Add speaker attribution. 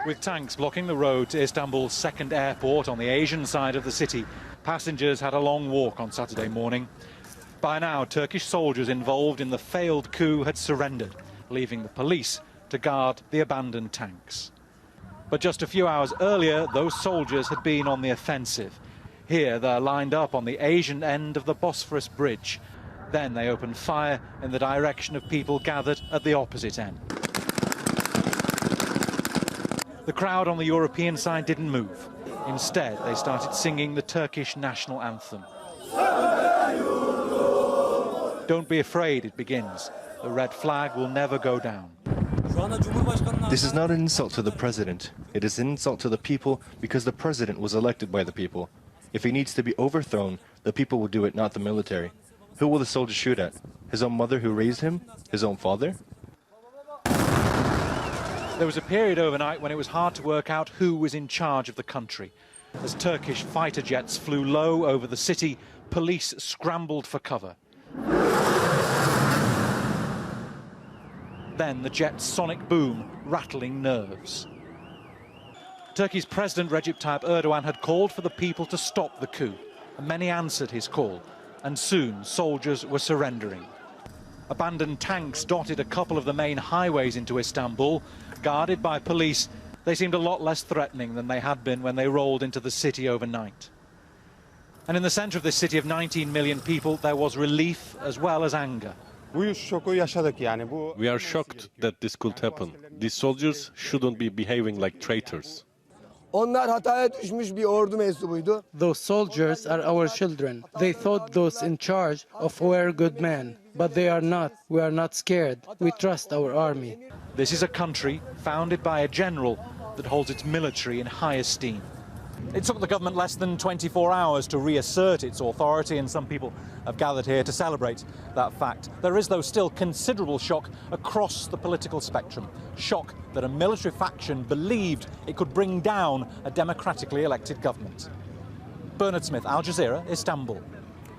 Speaker 1: With tanks blocking the road to Istanbul's second airport on the Asian side of the city, passengers had a long walk on Saturday morning. By now, Turkish soldiers involved in the failed coup had surrendered, leaving the police to guard the abandoned tanks. But just a few hours earlier, those soldiers had been on the offensive. Here, they're lined up on the Asian end of the Bosphorus Bridge. Then they opened fire in the direction of people gathered at the opposite end. The crowd on the European side didn't move. Instead, they started singing the Turkish national anthem. Don't be afraid, it begins. The red flag will never go down.
Speaker 2: This is not an insult to the president. It is an insult to the people because the president was elected by the people. If he needs to be overthrown, the people will do it, not the military. Who will the soldier shoot at? His own mother who raised him? His own father?
Speaker 1: There was a period overnight when it was hard to work out who was in charge of the country. As Turkish fighter jets flew low over the city, police scrambled for cover. Then the jet's sonic boom, rattling nerves. Turkey's President Recep Tayyip Erdogan had called for the people to stop the coup, and many answered his call, and soon soldiers were surrendering. Abandoned tanks dotted a couple of the main highways into Istanbul. Guarded by police, they seemed a lot less threatening than they had been when they rolled into the city overnight. And in the centre of this city of 19 million people, there was relief as well as anger.
Speaker 3: We are shocked that this could happen. These soldiers shouldn't be behaving like traitors.
Speaker 4: Those soldiers are our children. They thought those in charge of were good men, but they are not. We are not scared. We trust our army.
Speaker 1: This is a country founded by a general that holds its military in high esteem. It took the government less than 24 hours to reassert its authority, and some people have gathered here to celebrate that fact. There is, though, still considerable shock across the political spectrum. Shock that a military faction believed it could bring down a democratically elected government. Bernard Smith, Al Jazeera, Istanbul.